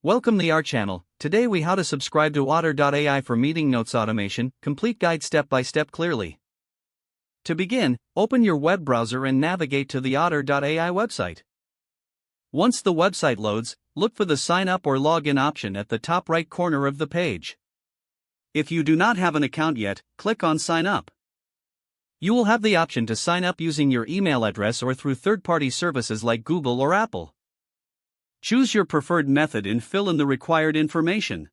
Welcome to our channel. Today we how to subscribe to Otter.ai for meeting notes automation, complete guide step by step clearly. To begin, open your web browser and navigate to the Otter.ai website. Once the website loads, look for the sign up or login option at the top right corner of the page. If you do not have an account yet, click on sign up. You will have the option to sign up using your email address or through third-party services like Google or Apple. Choose your preferred method and fill in the required information.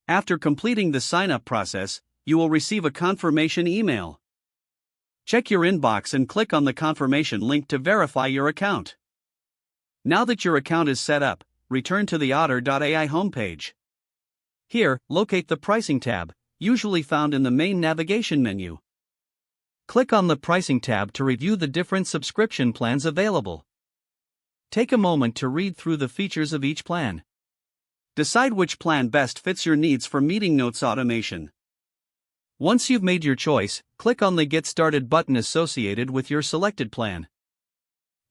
After completing the sign-up process, you will receive a confirmation email. Check your inbox and click on the confirmation link to verify your account. Now that your account is set up, return to the Otter.ai homepage. Here, locate the Pricing tab, usually found in the main navigation menu. Click on the Pricing tab to review the different subscription plans available. Take a moment to read through the features of each plan. Decide which plan best fits your needs for meeting notes automation. Once you've made your choice, click on the Get Started button associated with your selected plan.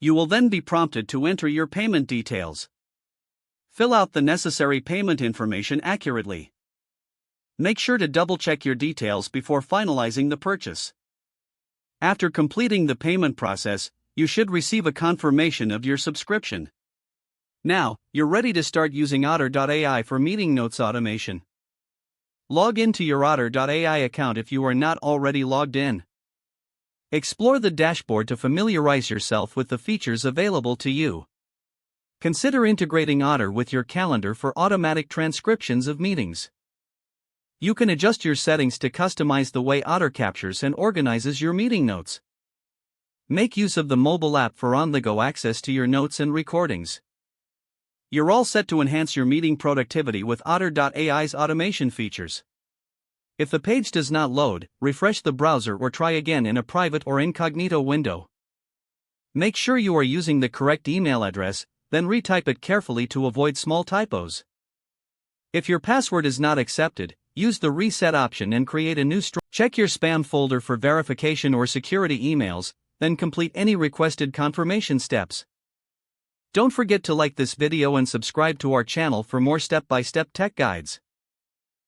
You will then be prompted to enter your payment details. Fill out the necessary payment information accurately. Make sure to double-check your details before finalizing the purchase. After completing the payment process, you should receive a confirmation of your subscription. Now, you're ready to start using Otter.ai for meeting notes automation. Log into your Otter.ai account if you are not already logged in. Explore the dashboard to familiarize yourself with the features available to you. Consider integrating Otter with your calendar for automatic transcriptions of meetings. You can adjust your settings to customize the way Otter captures and organizes your meeting notes. Make use of the mobile app for on-the-go access to your notes and recordings. You're all set to enhance your meeting productivity with Otter.ai's automation features. If the page does not load, refresh the browser or try again in a private or incognito window. Make sure you are using the correct email address, then retype it carefully to avoid small typos. If your password is not accepted, use the reset option and create a new Check your spam folder for verification or security emails, then complete any requested confirmation steps. Don't forget to like this video and subscribe to our channel for more step-by-step tech guides.